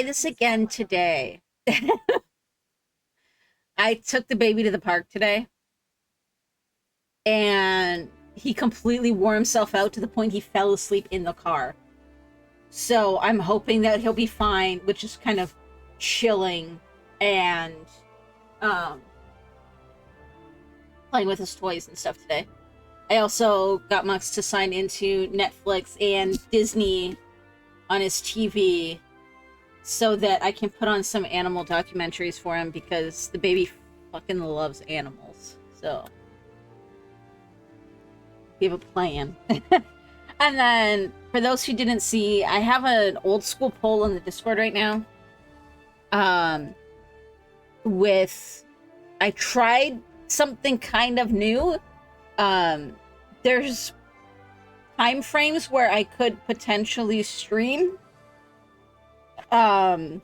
this again today. I took the baby to the park today, and he completely wore himself out to the point he fell asleep in the car. So I'm hoping that he'll be fine, which is kind of chilling and um, playing with his toys and stuff today. I also got Mux to sign into Netflix and Disney on his TV so that I can put on some animal documentaries for him because the baby fucking loves animals. So we have a plan. And then for those who didn't see, I have an old school poll on the Discord right now. With I tried something kind of new. There's time frames where I could potentially stream. And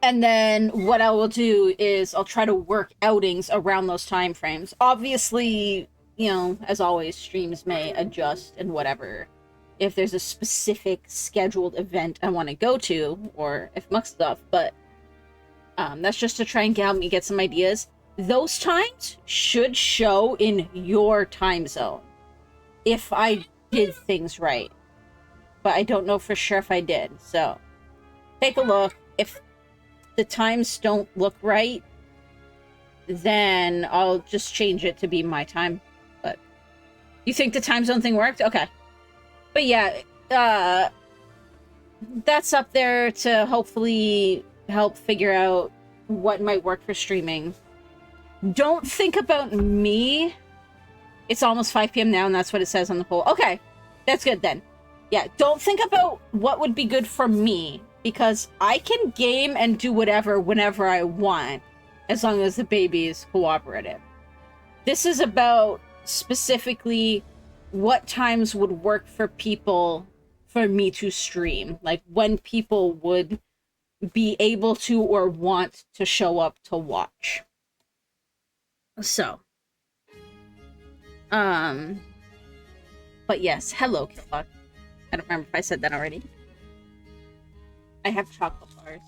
then what I will do is I'll try to work outings around those time frames. Obviously, as always, streams may adjust and whatever. If there's a specific scheduled event I want to go to, or if Mux stuff, but that's just to try and help me get some ideas. Those times should show in your time zone if I did things right. But I don't know for sure if I did. So take a look. If the times don't look right, then I'll just change it to be my time. But you think the time zone thing worked? Okay. But yeah, that's up there to hopefully help figure out what might work for streaming. Don't think about me. It's almost 5 p.m. now, and that's what it says on the poll. Okay, that's good then. Yeah, don't think about what would be good for me, because I can game and do whatever whenever I want, as long as the baby is cooperative. This is about specifically what times would work for people for me to stream. Like, when people would be able to or want to show up to watch. So. But yes, hello, Killbot. I don't remember if I said that already. I have chocolate bars.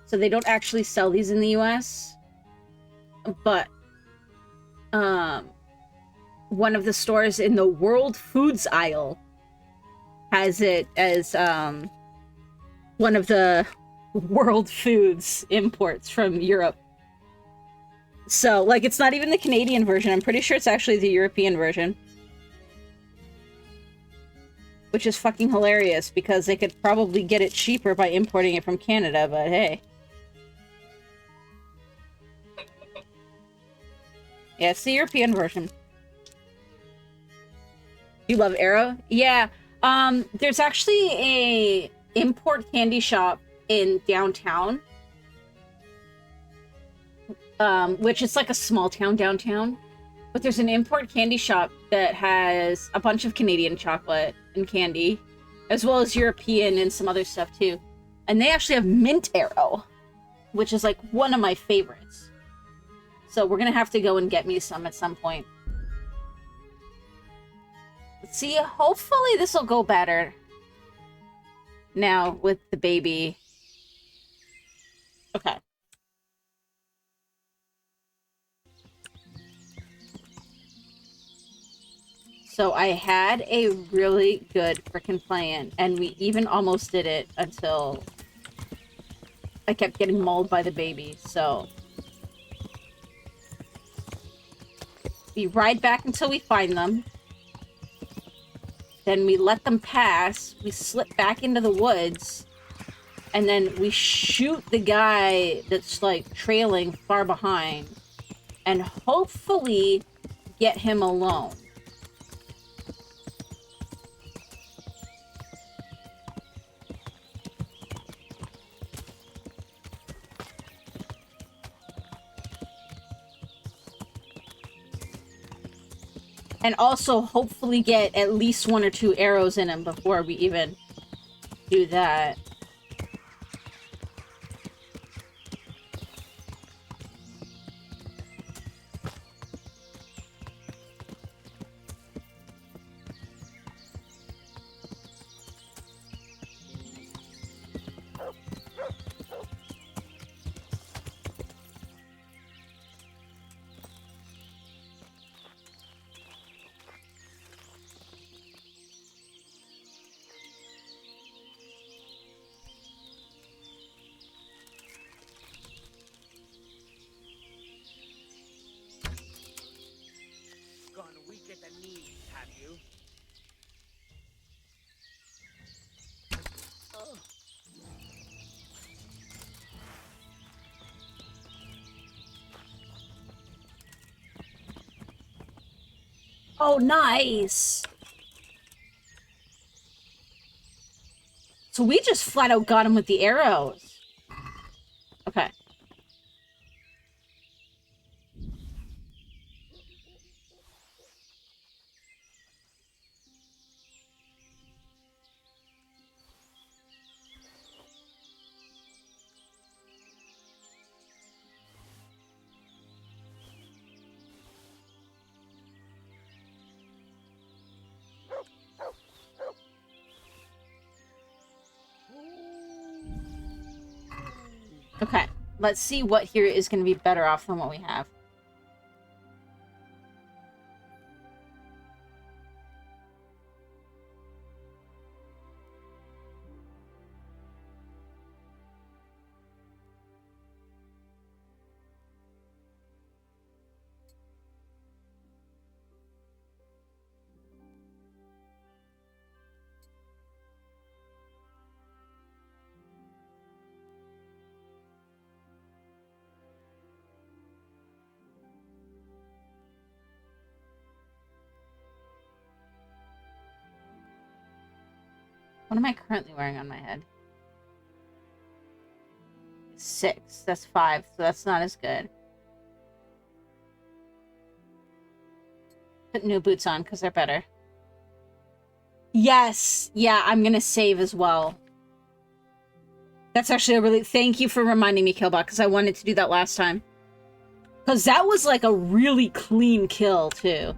So they don't actually sell these in the US. But, one of the stores in the World Foods aisle has it as, one of the World Foods imports from Europe. So, like, it's not even the Canadian version. I'm pretty sure it's actually the European version. Which is fucking hilarious, because they could probably get it cheaper by importing it from Canada, but hey. Yeah, it's the European version. You love Arrow? Yeah. There's actually a import candy shop in downtown. Which is like a small town downtown. But there's an import candy shop that has a bunch of Canadian chocolate and candy, as well as European and some other stuff too. And they actually have mint Arrow, which is like one of my favorites. So we're gonna have to go and get me some at some point. Let's see, hopefully this will go better now with the baby. Okay. So I had a really good freaking plan, and we even almost did it until I kept getting mauled by the baby, so. We ride back until we find them. Then we let them pass, we slip back into the woods, and then we shoot the guy that's, like, trailing far behind, and hopefully get him alone. And also, hopefully get at least 1 or 2 arrows in him before we even do that. Oh, nice! So we just flat out got him with the arrows. Okay. Okay. Let's see what here is going to be better off than what we have. What am I currently wearing on my head? 6. That's 5, so that's not as good. Put new boots on, because they're better. Yes! Yeah, I'm gonna save as well. That's actually a really... Thank you for reminding me, Killbot, because I wanted to do that last time. Because that was, like, a really clean kill, too.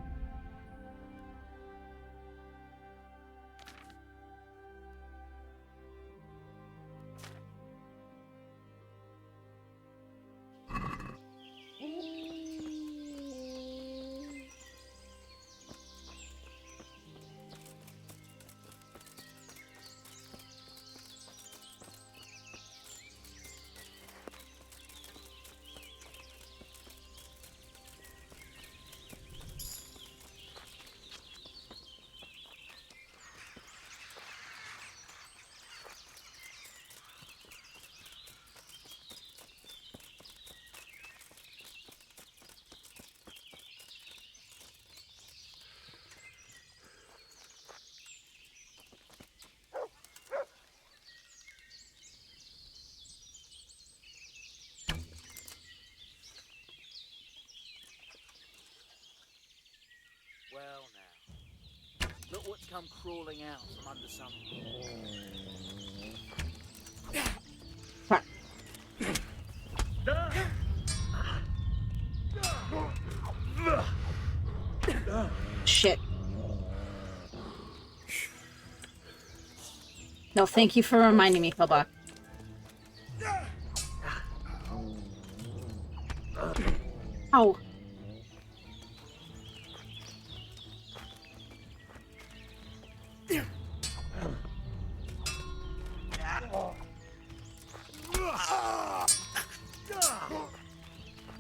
Well now, look what's come crawling out from under some... Shit. No, thank you for reminding me, Killbot. Ow.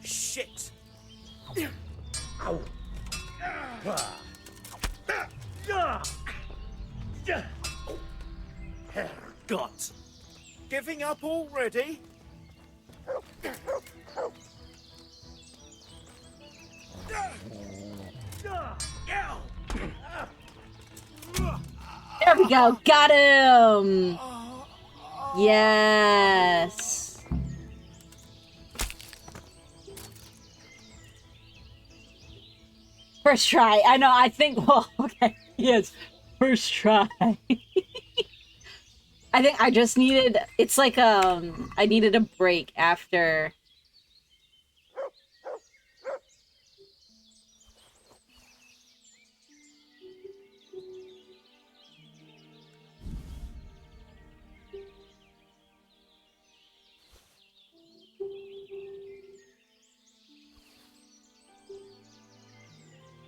Shit! God! Giving up already? There we go. Got him. Yes. First try. I know. I think. Well, okay. Yes. First try. I think I just needed. It's like I needed a break after.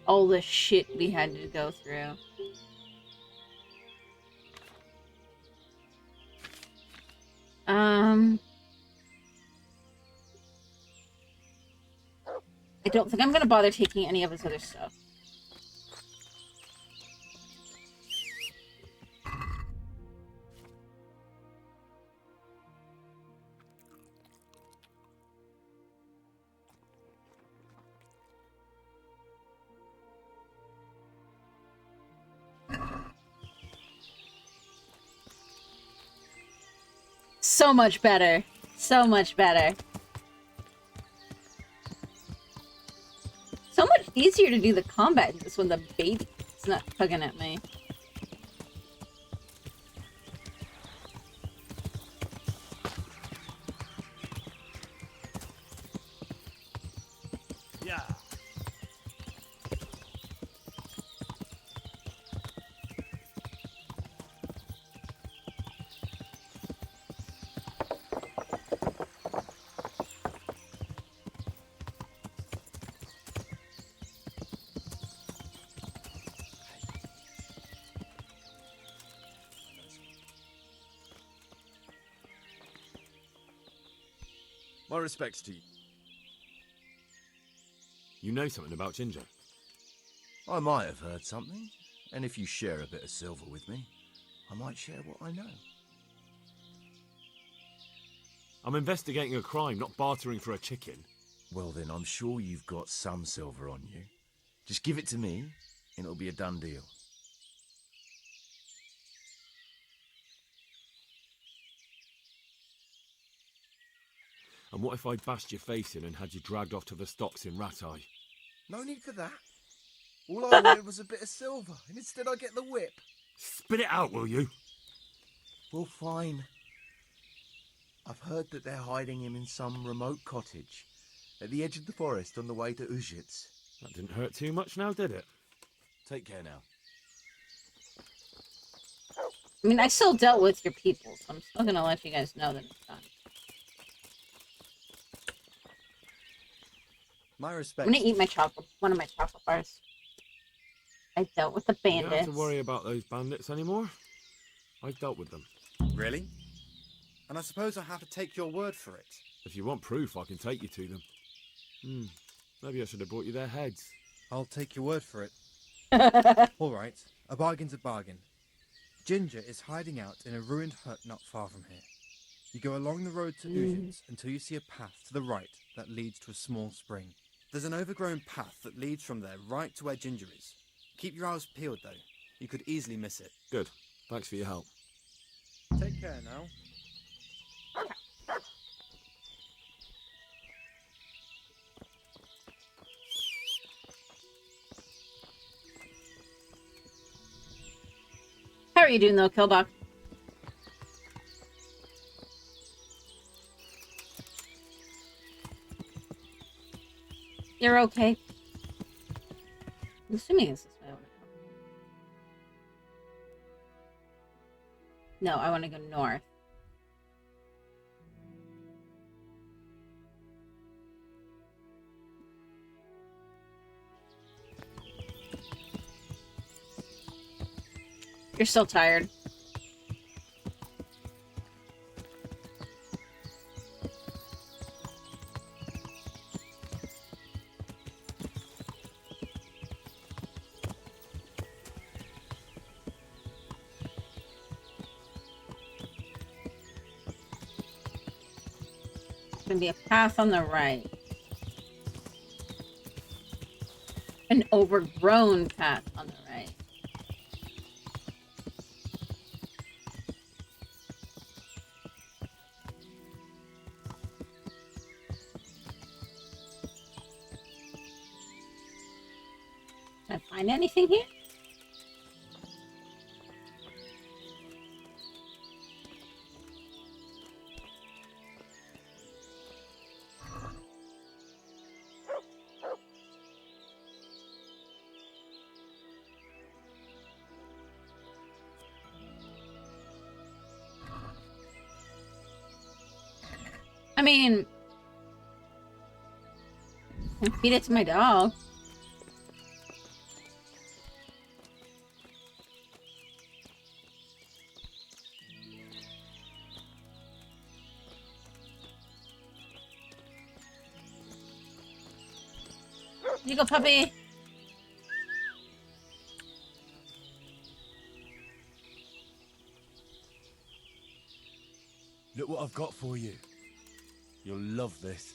All the shit we had to go through. I don't think I'm gonna bother taking any of his other stuff. So much better. So much better. So much easier to do the combat just when the baby's not tugging at me. Yeah. My respects to you. You know something about Ginger? I might have heard something, and if you share a bit of silver with me, I might share what I know. I'm investigating a crime, not bartering for a chicken. Well then, I'm sure you've got some silver on you. Just give it to me, and it'll be a done deal. And what if I bashed your face in and had you dragged off to the stocks in Rat Eye? No need for that. All I wanted was a bit of silver, and instead I get the whip. Spit it out, will you? Well, fine. I've heard that they're hiding him in some remote cottage at the edge of the forest on the way to Uzhitz. That didn't hurt too much now, did it? Take care now. I mean, I still dealt with your people, so I'm still gonna let you guys know that it's done. My I'm respect. gonna eat my chocolate, one of my chocolate bars. I dealt with the You bandits. don't have to worry about those bandits anymore. I've dealt with them. Really? And I suppose I have to take your word for it. If you want proof, I can take you to them. Maybe I should have brought you their heads. I'll take your word for it. I All right, a bargain's a bargain. Ginger is hiding out in a ruined hut not far from here. You go along the road to Uzhitz until you see a path to the right that leads to a small spring. There's an overgrown path that leads from there right to where Ginger is. Keep your eyes peeled though. You could easily miss it. Good. Thanks for your help. Take care now. How are you doing though, Killbot? You're okay. I'm assuming it's this way. No, I want to go north. You're still tired. There's gonna be a path on the right. An overgrown path on the right. Can I find anything here? I mean, feed it to my dog. Here you go, puppy. Look what I've got for you. You'll love this.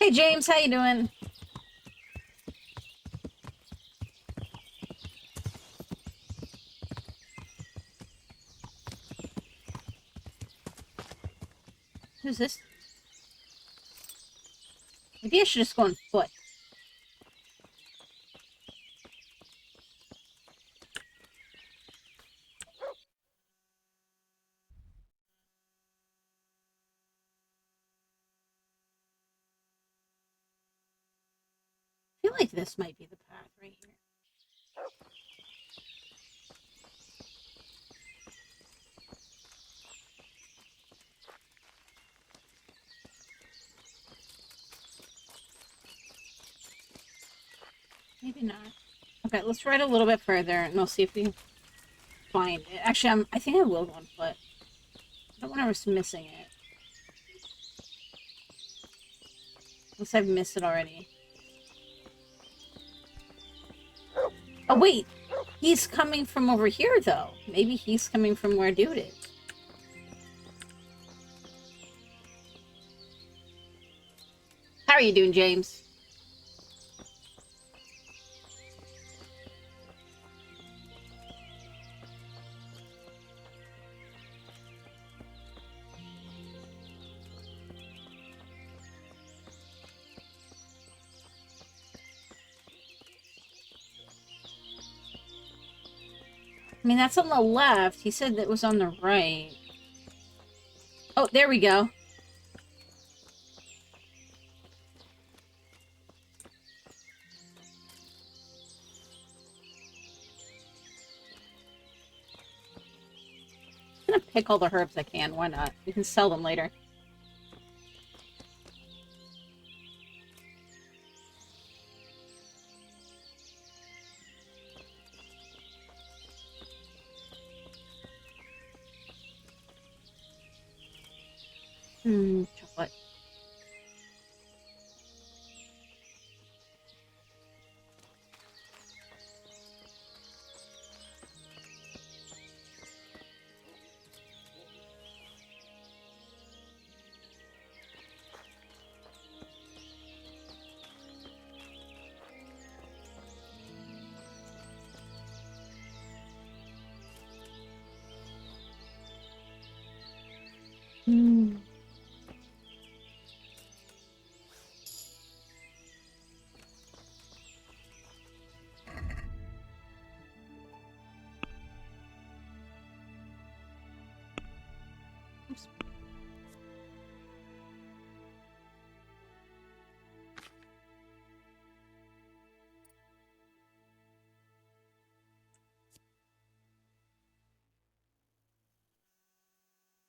Hey James, how you doing? Who's this? Maybe I should just go on foot. I feel like this might be the path right here. Maybe not. Okay, let's ride a little bit further and we'll see if we can find it. Actually, I think I will go on foot. I don't want to risk missing it. Unless I've missed it already. Oh, wait! He's coming from over here, though. Maybe he's coming from where Dude is. How are you doing, James? I mean, that's on the left. He said that was on the right. Oh, there we go. I'm gonna pick all the herbs I can. Why not? We can sell them later. Chocolate. Oops.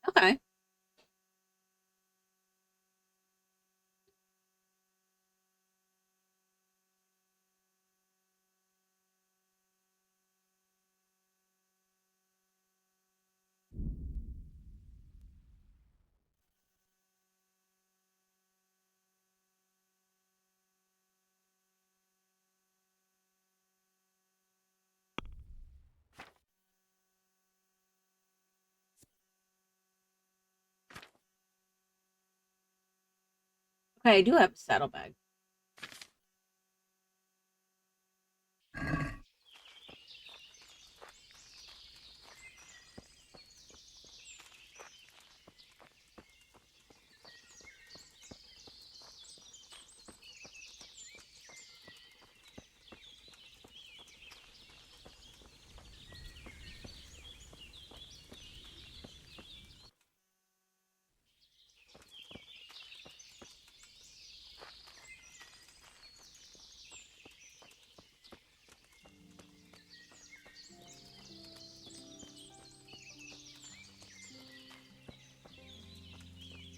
Okay. Okay, I do have a saddlebag.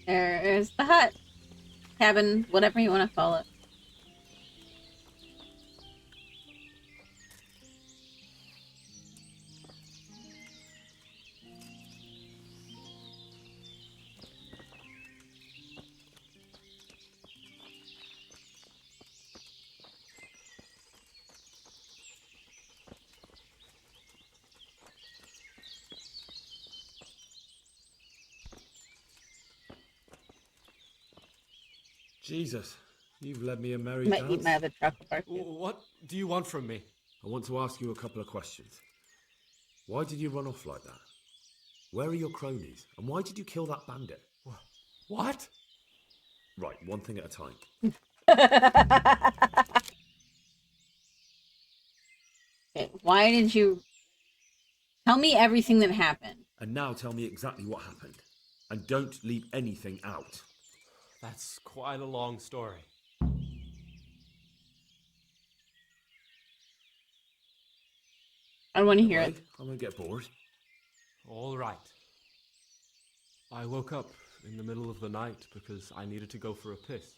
There's the hut. Cabin, whatever you want to call it. Jesus, You've led me a merry I might eat dance. my other chocolate bar. Too. What do you want from me? I want to ask you a couple of questions. Why did you run off like that? Where are your cronies? And why did you kill that bandit? What? Right, one thing at a time. Okay, why did you... Tell me everything that happened. And now tell me exactly what happened. And don't leave anything out. That's quite a long story. I want to hear it. Right? I won't get bored. All right. I woke up in the middle of the night because I needed to go for a piss.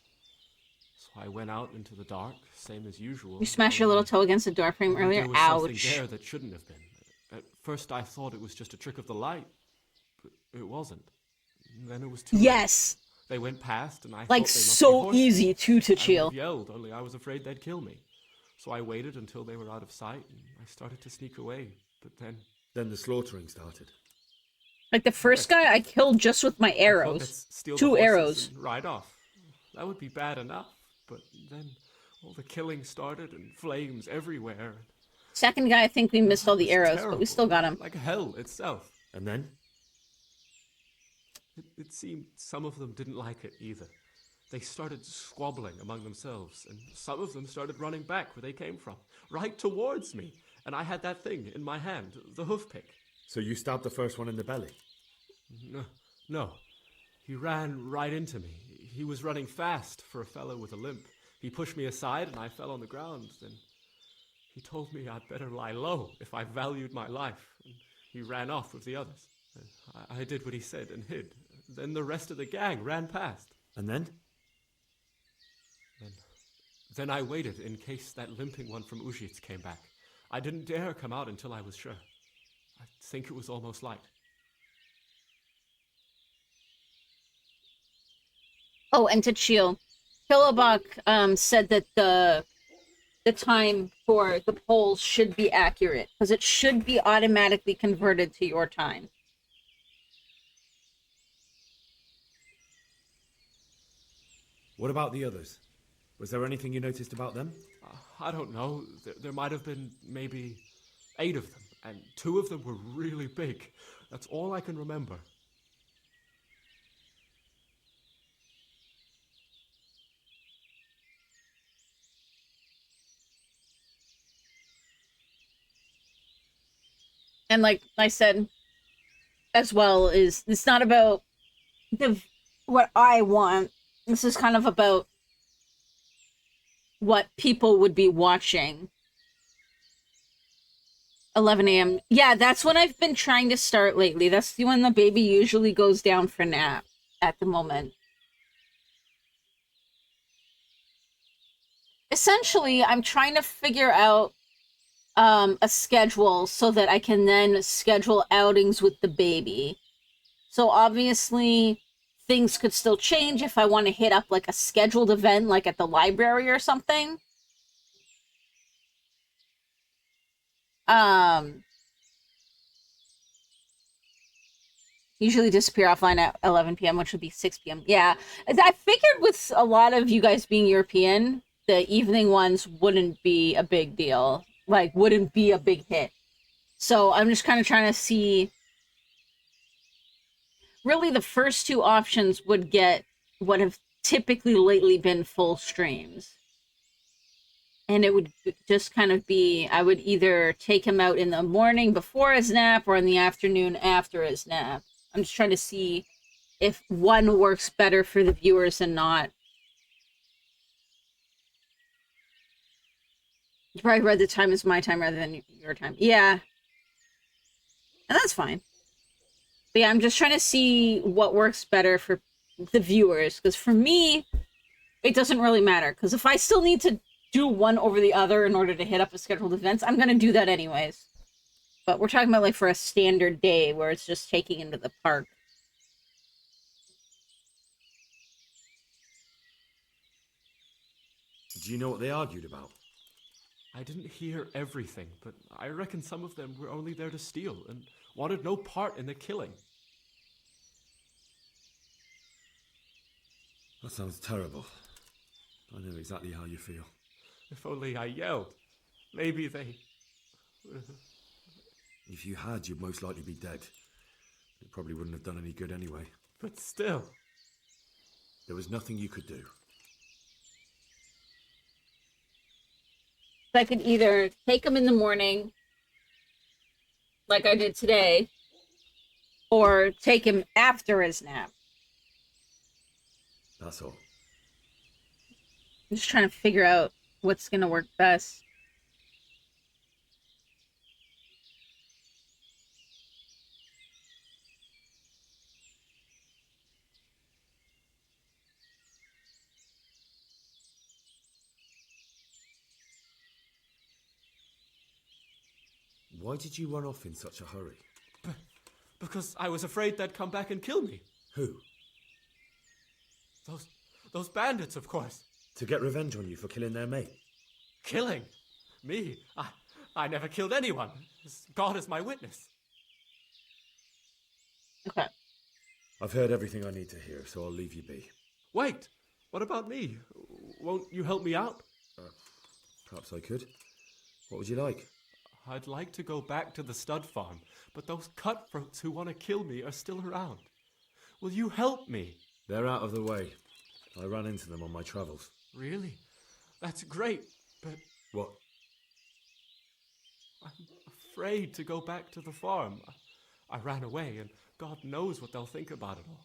So I went out into the dark, same as usual. You smashed your little toe against the door frame only earlier? There was something Ouch. there that shouldn't have been. At first I thought it was just a trick of the light, but it wasn't. And then it was too late. Yes. They went past, and I Like, thought they must be so horsemen. easy to I would chill. have yelled, only I was afraid they'd kill me. So I waited until they were out of sight, and I started to sneak away. But then Then the slaughtering started. Like, the first guy I killed just with my I thought arrows. let's steal the 2 horses arrows. and ride off. That would be bad enough. But then all the killing started, and flames everywhere. Second guy, I think we missed all the It was arrows, but we still got him. Like hell itself. And then? It seemed some of them didn't like it either. They started squabbling among themselves, and some of them started running back where they came from, right towards me. And I had that thing in my hand, the hoof pick. So you stabbed the first one in the belly? No. He ran right into me. He was running fast for a fellow with a limp. He pushed me aside and I fell on the ground. Then he told me I'd better lie low if I valued my life. And he ran off with the others. I did what he said and hid. Then the rest of the gang ran past. And then? Then I waited in case that limping one from Ujits came back. I didn't dare come out until I was sure. I think it was almost light. Oh, and to chill. Killabok said that the time for the polls should be accurate, because it should be automatically converted to your time. What about the others? Was there anything you noticed about them? I don't know. There might have been maybe 8 of them, and 2 of them were really big. That's all I can remember. And like I said as well, is it's not about what I want. This is kind of about what people would be watching. 11 a.m. Yeah, that's when I've been trying to start lately. That's when the baby usually goes down for nap at the moment. Essentially, I'm trying to figure out a schedule so that I can then schedule outings with the baby. So obviously, things could still change if I want to hit up like a scheduled event, like at the library or something. Usually disappear offline at 11 p.m., which would be 6 p.m. Yeah, I figured with a lot of you guys being European, the evening ones wouldn't be a big deal. Like, wouldn't be a big hit. So I'm just kind of trying to see. Really, the first 2 options would get what have typically lately been full streams. And it would just kind of be, I would either take him out in the morning before his nap or in the afternoon after his nap. I'm just trying to see if one works better for the viewers and not. You probably read the time as my time rather than your time. Yeah. And that's fine. But yeah, I'm just trying to see what works better for the viewers. Because for me, it doesn't really matter. Because if I still need to do one over the other in order to hit up a scheduled events, I'm going to do that anyways. But we're talking about like for a standard day where it's just taking him to the park. Do you know what they argued about? I didn't hear everything, but I reckon some of them were only there to steal and wanted no part in the killing. That sounds terrible. I know exactly how you feel. If only I yelled. Maybe they... If you had, you'd most likely be dead. It probably wouldn't have done any good anyway. But still. There was nothing you could do. I could either take him in the morning, like I did today, or take him after his nap. That's all. I'm just trying to figure out what's gonna work best. Why did you run off in such a hurry? Because I was afraid they'd come back and kill me. Who? Those bandits, of course. To get revenge on you for killing their mate? Killing? Me? I never killed anyone. God is my witness. Okay. I've heard everything I need to hear, so I'll leave you be. Wait, what about me? Won't you help me out? Perhaps I could. What would you like? I'd like to go back to the stud farm, but those cutthroats who want to kill me are still around. Will you help me? They're out of the way. I ran into them on my travels. Really? That's great, but What? I'm afraid to go back to the farm. I ran away, and God knows what they'll think about it all.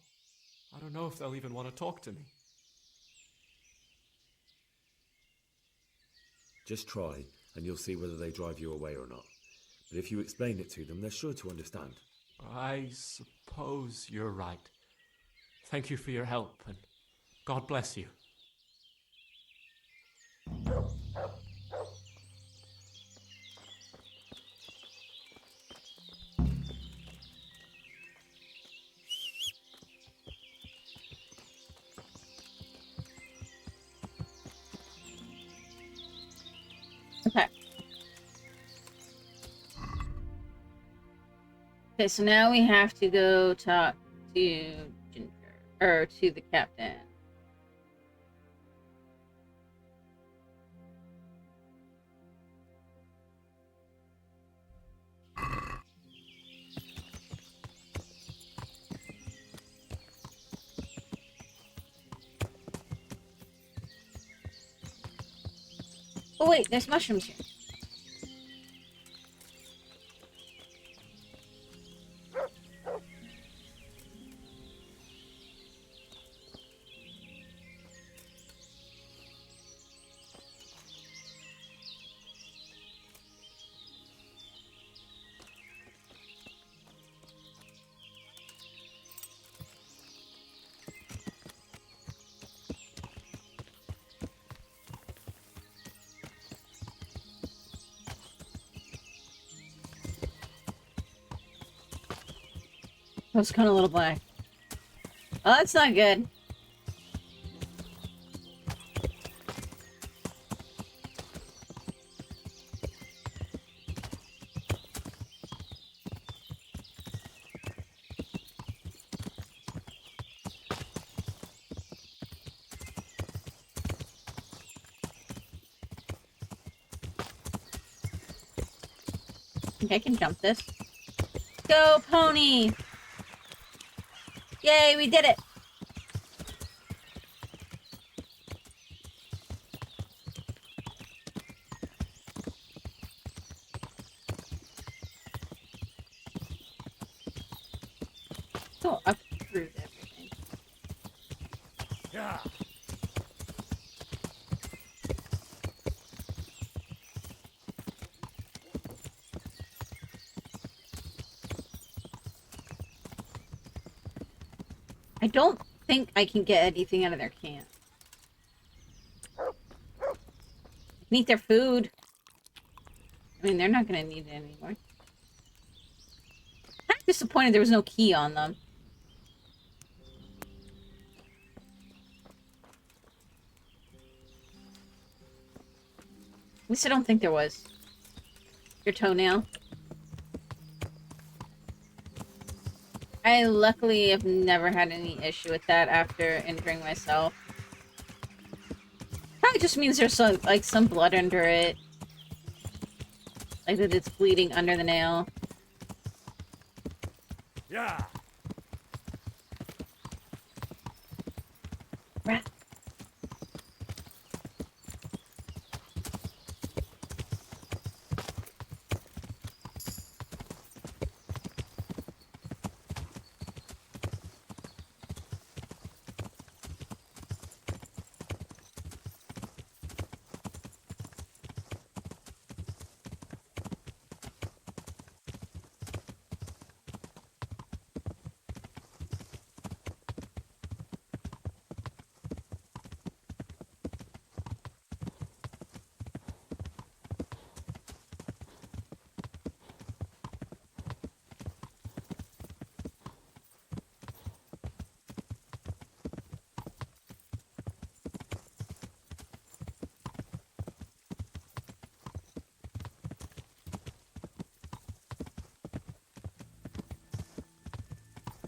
I don't know if they'll even want to talk to me. Just try, and you'll see whether they drive you away or not. But if you explain it to them, they're sure to understand. I suppose you're right. Thank you for your help, and God bless you. Okay. Okay, so now we have to go talk to Ginger, or to the captain. Oh wait, there's mushrooms here. That's kind of a little black. Oh, that's not good. I think I can jump this. Go, pony! Yay, we did it! So I've improved everything. Yeah. I don't think I can get anything out of their can. Need their food. I mean, they're not gonna need it anymore. I'm disappointed there was no key on them. At least I don't think there was. Your toenail. I luckily have never had any issue with that after injuring myself. probably just means there's some, like, some blood under it. Like that it's bleeding under the nail. Yeah. Rat.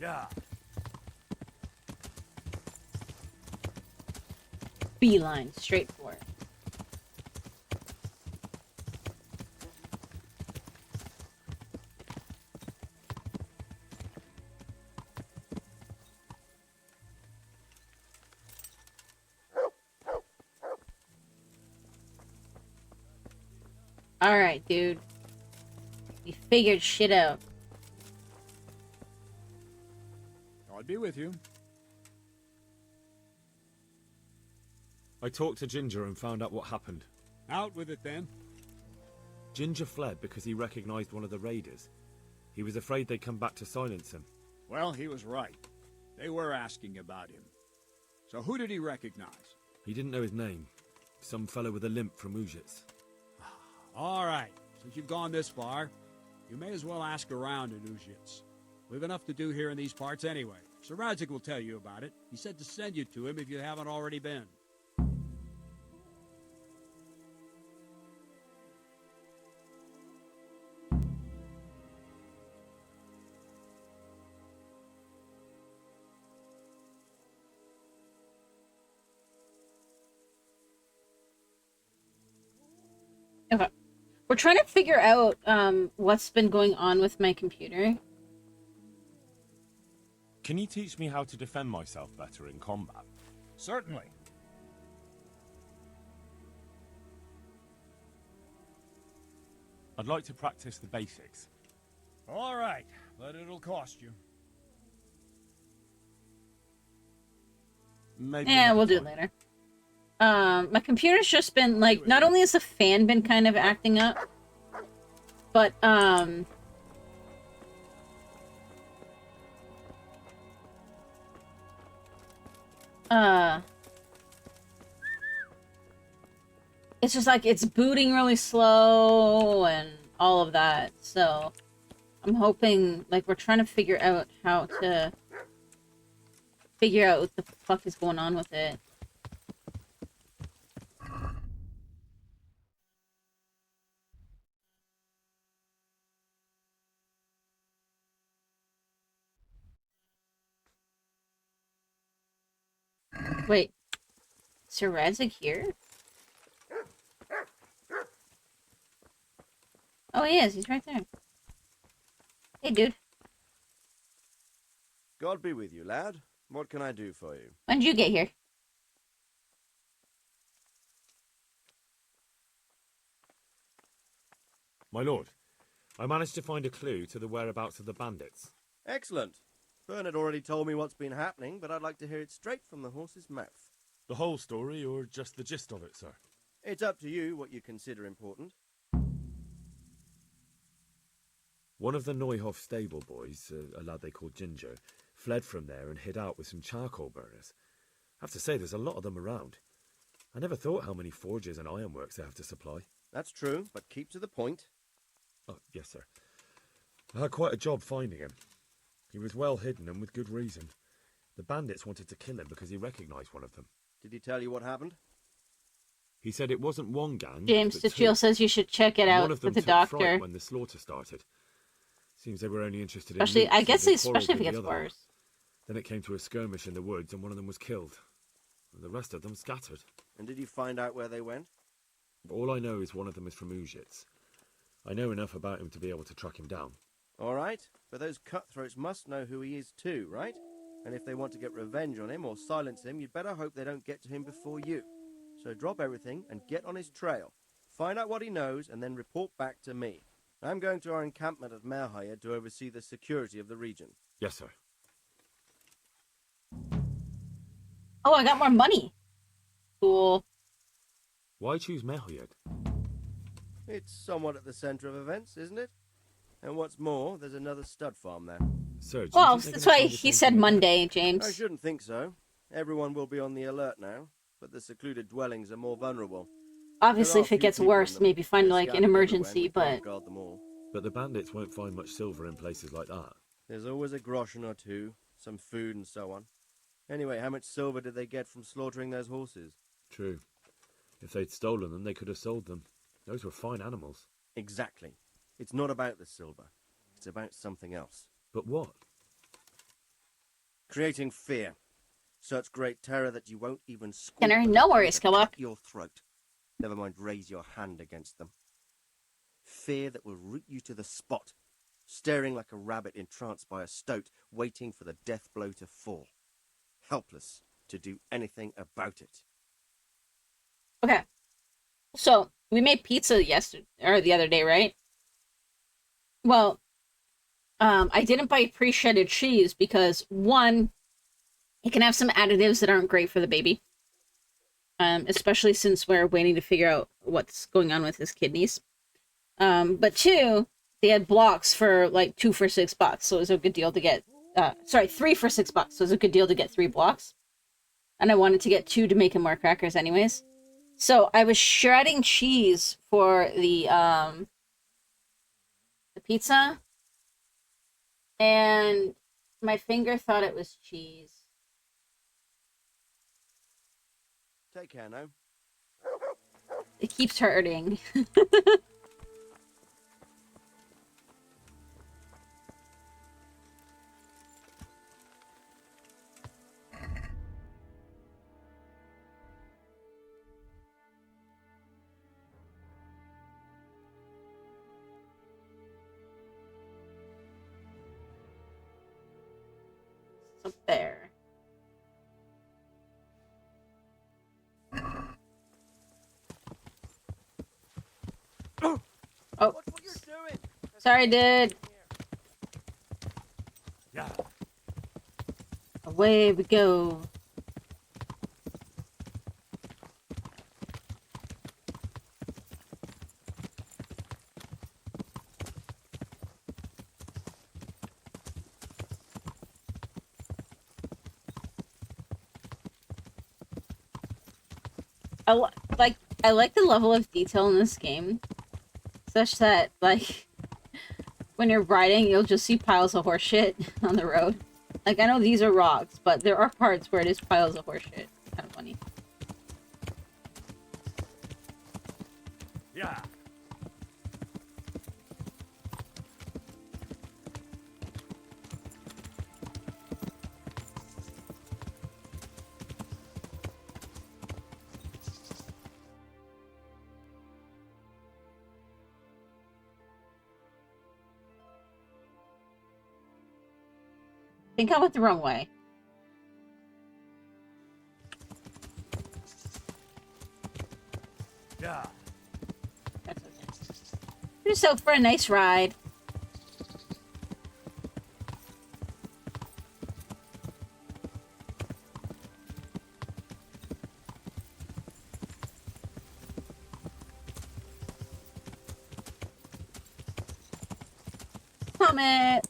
Yeah. Beeline, straight for it. Alright, dude. We figured shit out. I'll be with you. I talked to Ginger and found out what happened. Out with it then. Ginger fled because he recognized one of the raiders. He was afraid they'd come back to silence him. Well, he was right. They were asking about him. So who did he recognize? He didn't know his name. Some fellow with a limp from Ujits. All right. Since you've gone this far, you may as well ask around at Ujits. We've enough to do here in these parts anyway. Sir Radzik will tell you about it. He said to send you to him if you haven't already been. Okay. We're trying to figure out what's been going on with my computer. Can you teach me how to defend myself better in combat? Certainly. I'd like to practice the basics. All right, but it'll cost you. Maybe Yeah, another we'll do it time. later. My computer's just been, like, not only has the fan been kind of acting up, but, it's just like, it's booting really slow and all of that, so I'm hoping, like, we're trying to figure out how to figure out what the fuck is going on with it. Wait, Sir Radzik here? Oh, he is. He's right there. Hey, dude. God be with you, lad. What can I do for you? When did you get here? My lord, I managed to find a clue to the whereabouts of the bandits. Excellent. Bernard already told me what's been happening, but I'd like to hear it straight from the horse's mouth. The whole story or just the gist of it, sir? It's up to you what you consider important. One of the Neuhoff stable boys, a lad they called Ginger, fled from there and hid out with some charcoal burners. I have to say, there's a lot of them around. I never thought how many forges and ironworks they have to supply. That's true, but keep to the point. Oh, yes, sir. I had quite a job finding him. He was well hidden and with good reason. The bandits wanted to kill him because he recognised one of them. Did he tell you what happened? He said it wasn't one gang, James but Stachel two. says you should check it out One of them with the took fright doctor. when the slaughter started. Seems they were only interested Especially, in I loot, guess, so they especially if quarrelled it with gets the other. worse. Then it came to a skirmish in the woods and one of them was killed. And the rest of them scattered. And did you find out where they went? All I know is one of them is from Uzhitz. I know enough about him to be able to track him down. All right, but those cutthroats must know who he is too, right? And if they want to get revenge on him or silence him, you'd better hope they don't get to him before you. So drop everything and get on his trail. Find out what he knows and then report back to me. I'm going to our encampment at Merhaya to oversee the security of the region. Yes, sir. Oh, I got more money. Cool. Why choose Merhayed? It's somewhat at the center of events, isn't it? And what's more, there's another stud farm there. Sir, do you Well, think they're that's gonna why find the he same said thing again? Monday, I James. shouldn't think so. Everyone will be on the alert now, but the secluded dwellings are more vulnerable. Obviously, There are if it few gets people in worse, them. maybe find They're like an scattered everywhere, and emergency, we but can't guard them all. But the bandits won't find much silver in places like that. There's always a groschen or two, some food and so on. Anyway, how much silver did they get from slaughtering those horses? True. If they'd stolen them, they could have sold them. Those were fine animals. Exactly. It's not about the silver. It's about something else. But what? Creating fear. Such great terror that you won't even squeak Skinner, when no they worries, come to cut Killok. your throat. Never mind raise your hand against them. Fear that will root you to the spot, staring like a rabbit entranced by a stoat, waiting for the death blow to fall. Helpless to do anything about it. okay. So we made pizza yesterday or the other day, right? Well, I didn't buy pre-shredded cheese because one, it can have some additives that aren't great for the baby. Especially since we're waiting to figure out what's going on with his kidneys. But two, they had blocks for like 2 for $6, so it was a good deal to get. 3 for $6, so it was a good deal to get 3 blocks. And I wanted to get 2 to make him more crackers, anyways. So I was shredding cheese for the pizza, and my finger thought it was cheese. Take care now. It keeps hurting. So there. Oh, Watch what you're doing! sorry, dude. Yeah. Away we go. I like the level of detail in this game, such that like when you're riding, you'll just see piles of horse shit on the road. Like I know these are rocks, but there are parts where it is piles of horse shit. Kind of funny. Yeah. I think I went the wrong way. Yeah. That's okay. Just out for a nice ride. Comment.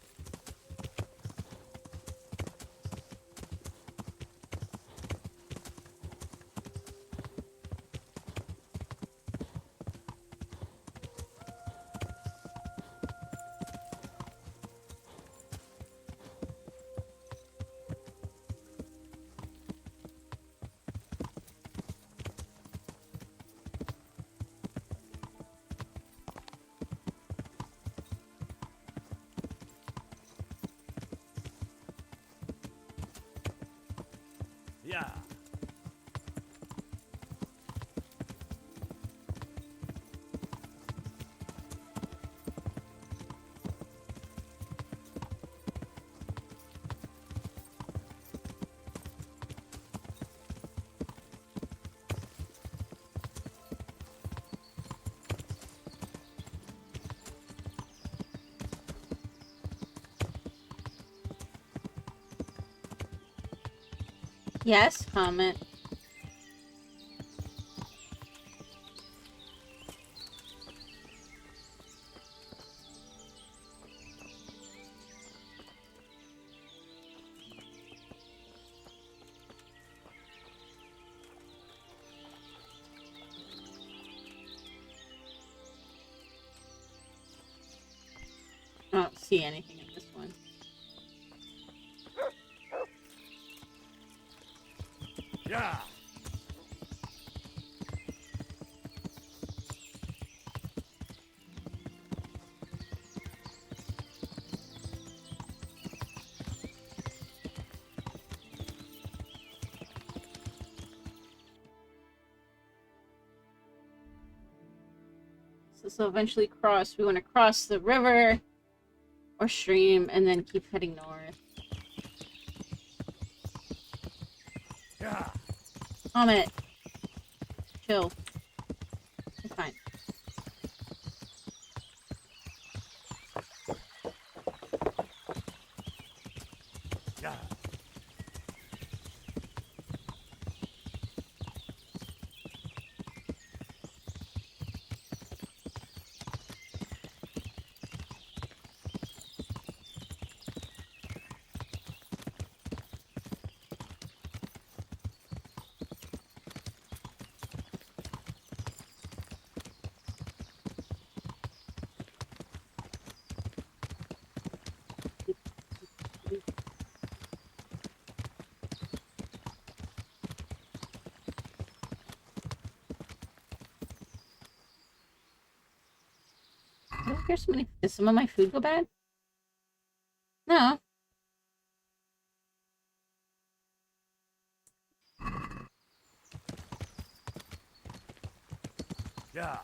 Yes, comment. I don't see anything in this one. Yeah. So eventually cross. We want to cross the river or stream and then keep heading north. Yeah. Comment. Chill. It's fine. Yeah. Here's somebody. Did some of my food go bad? No. Yeah.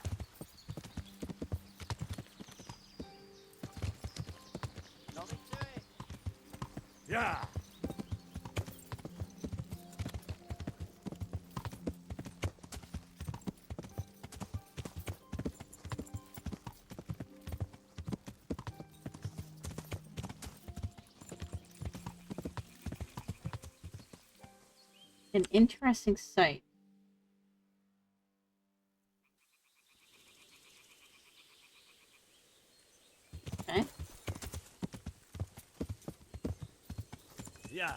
Nothing to it. Yeah. An interesting sight. Okay. Yeah.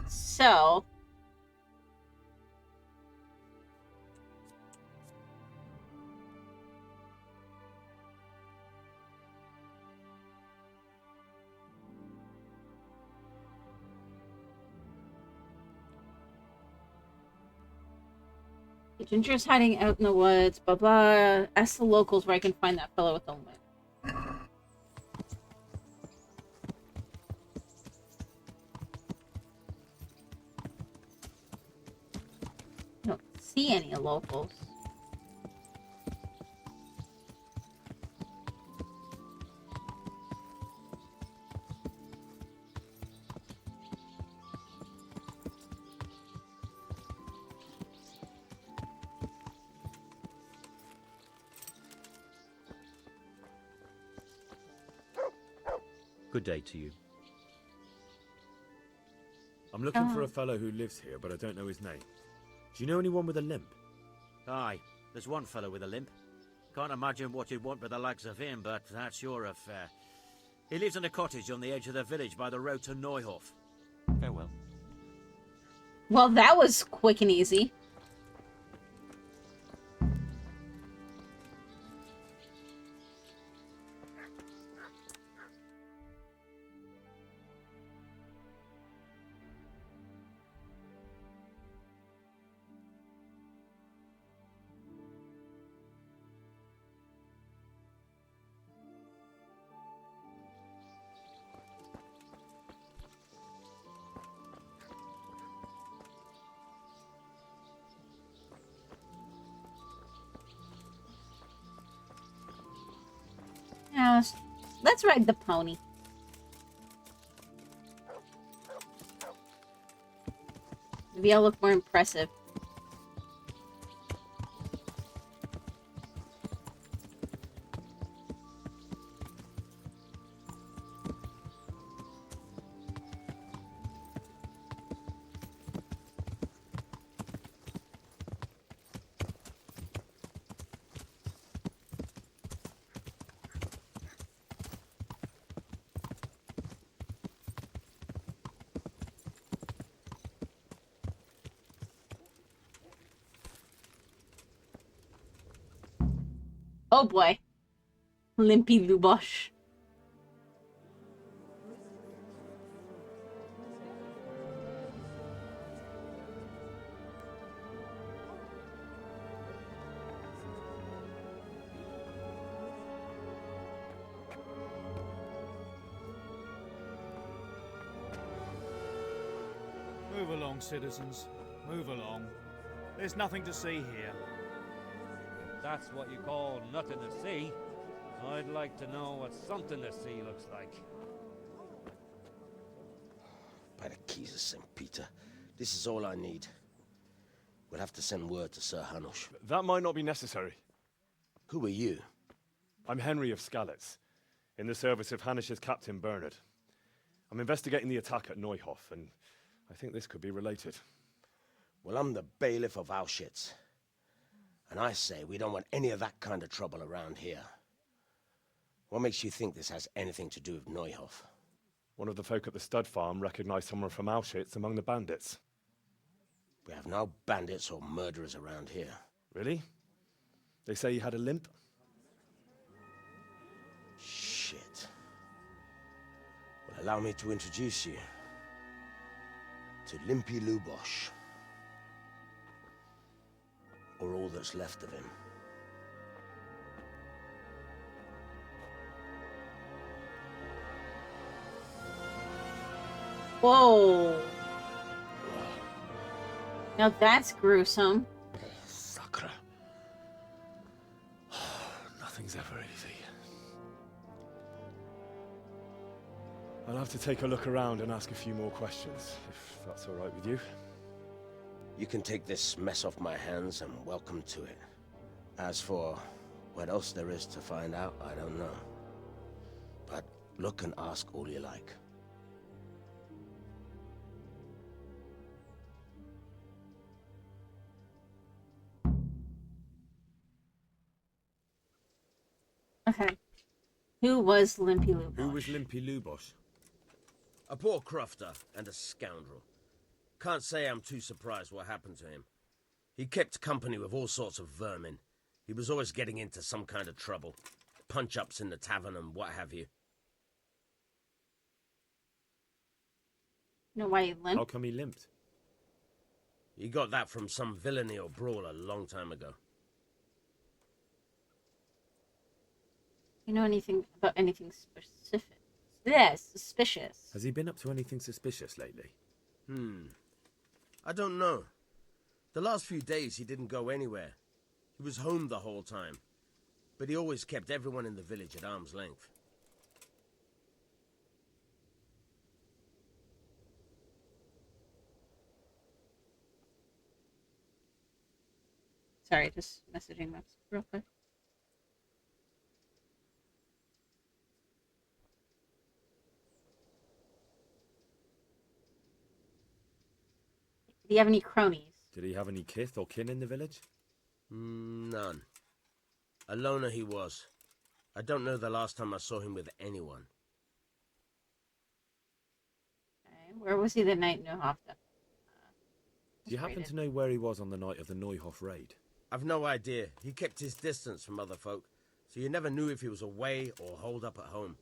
So. Ginger's hiding out in the woods, blah blah. Ask the locals where I can find that fellow with the limp. I don't see any locals. Good day to you. I'm looking for a fellow who lives here, but I don't know his name. Do you know anyone with a limp? Aye, there's one fellow with a limp. Can't imagine what you'd want with the likes of him, but that's your affair. He lives in a cottage on the edge of the village by the road to Neuhof. Farewell. Well, that was quick and easy. Let's ride the pony. Maybe I'll look more impressive. Oh boy. Limpy Lubosh. Move along, citizens. Move along. There's nothing to see here. If that's what you call nothing to see, I'd like to know what something to see looks like. By the keys of St. Peter, this is all I need. We'll have to send word to Sir Hanush. That might not be necessary. Who are you? I'm Henry of Skalitz, in the service of Hanush's Captain Bernard. I'm investigating the attack at Neuhof, and I think this could be related. Well, I'm the bailiff of Auschwitz. And I say we don't want any of that kind of trouble around here. What makes you think this has anything to do with Neuhof? One of the folk at the stud farm recognized someone from Auschwitz among the bandits. We have no bandits or murderers around here. Really? They say he had a limp? Shit. Well, allow me to introduce you to Limpy Lubosh. Or all that's left of him. Whoa. Now that's gruesome. Sakra. Nothing's ever easy. I'll have to take a look around and ask a few more questions, if that's all right with you. You can take this mess off my hands and welcome to it. As for what else there is to find out, I don't know. But look and ask all you like. Okay. Who was Limpy Lubosh? Who was Limpy Lubosh? A poor crofter and a scoundrel. Can't say I'm too surprised what happened to him. He kept company with all sorts of vermin. He was always getting into some kind of trouble. Punch-ups in the tavern and what have you. You know why he limped? How come he limped? He got that from some villainy or brawl a long time ago. You know anything about anything specific? Yes, suspicious. Has he been up to anything suspicious lately? I don't know. The last few days he didn't go anywhere. He was home the whole time. But he always kept everyone in the village at arm's length. Sorry, just messaging Max real quick. Do you have any cronies? Did he have any kith or kin in the village? None. A loner he was. I don't know the last time I saw him with anyone. Okay. Where was he the night Neuhof? Do you happen to know where he was on the night of the Neuhof raid? I've no idea. He kept his distance from other folk, so you never knew if he was away or holed up at home.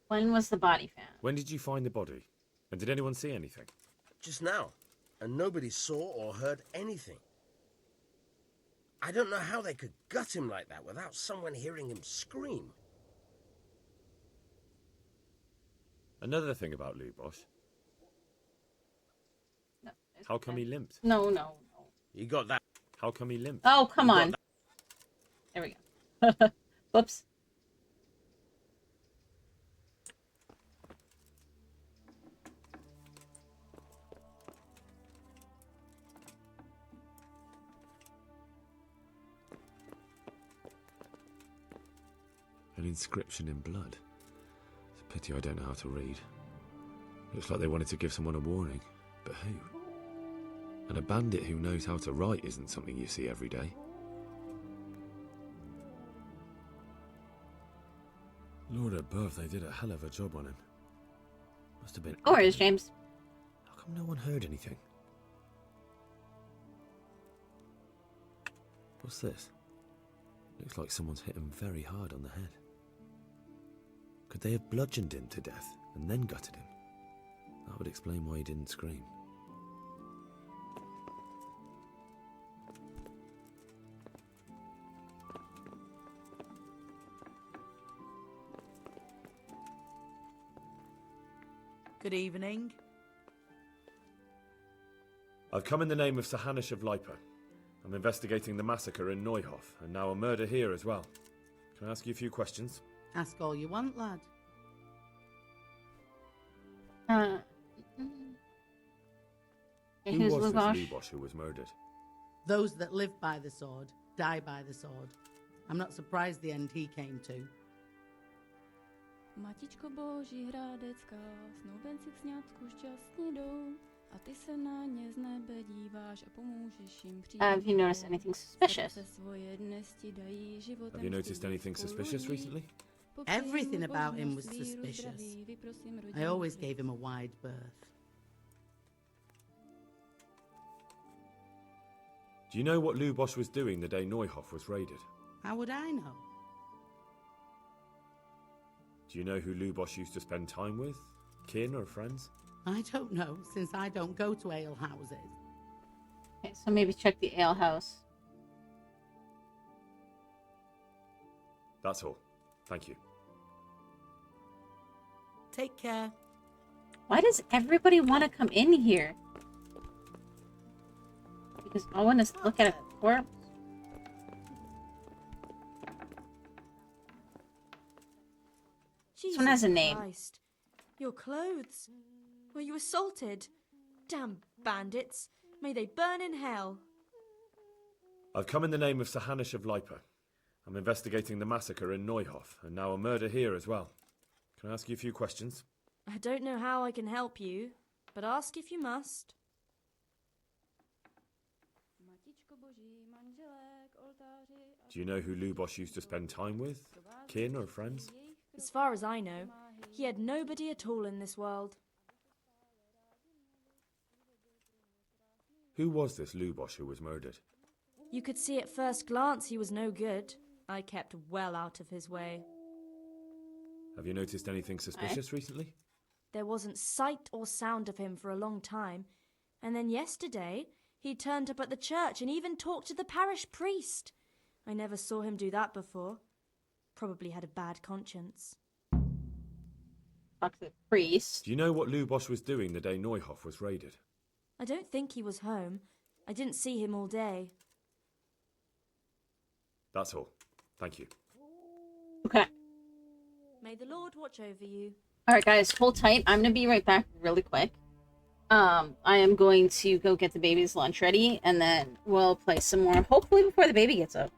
When was the body found? When did you find the body? And did anyone see anything? Just now. And nobody saw or heard anything. I don't know how they could gut him like that without someone hearing him scream. Another thing about Lubosh. No, How come he limped? No. He got that. How come he limped? Oh, come You got on. There we go. Whoops. An inscription in blood. It's a pity I don't know how to read. Looks like they wanted to give someone a warning. But who? And a bandit who knows how to write isn't something you see every day. Lord above, they did a hell of a job on him. Must have been... No worries, James. How come no one heard anything? What's this? Looks like someone's hit him very hard on the head. Could they have bludgeoned him to death and then gutted him? That would explain why he didn't scream. Good evening. I've come in the name of Sir Hanish of Lipa. I'm investigating the massacre in Neuhof, and now a murder here as well. Can I ask you a few questions? Ask all you want, lad. Who Who's was this Lugosh? Lubosh who was murdered? Those that live by the sword die by the sword. I'm not surprised the end he came to. Matičko boží hradecká, snoubenci k sňatku šťastně jdou, a ty se na ně z nebe díváš a pomůžeš jim přijít. Have you noticed anything suspicious? Have you noticed anything suspicious recently? Everything about him was suspicious. I always gave him a wide berth. Do you know what Lubosh was doing the day Neuhof was raided? How would I know? Do you know who Lubosh used to spend time with? Kin or friends? I don't know, since I don't go to ale houses. Okay, so maybe check the ale house. That's all. Thank you. Take care. Why does everybody want to come in here? Because I want to look at a corpse. This one has a name. Christ. Your clothes. Were you assaulted? Damn bandits. May they burn in hell. I've come in the name of Sir Hanish of Lipa. I'm investigating the massacre in Neuhof, and now a murder here as well. Can I ask you a few questions? I don't know how I can help you, but ask if you must. Do you know who Lubosh used to spend time with? Kin or friends? As far as I know, he had nobody at all in this world. Who was this Lubosh who was murdered? You could see at first glance he was no good. I kept well out of his way. Have you noticed anything suspicious recently? There wasn't sight or sound of him for a long time, and then yesterday he turned up at the church and even talked to the parish priest. I never saw him do that before. Probably had a bad conscience. Fuck the priest. Do you know what Lubosh was doing the day Neuhof was raided? I don't think he was home. I didn't see him all day. That's all. Thank you. Okay. May the Lord watch over you. Alright guys, hold tight. I'm gonna be right back really quick. I am going to go get the baby's lunch ready, and then we'll play some more, hopefully before the baby gets up.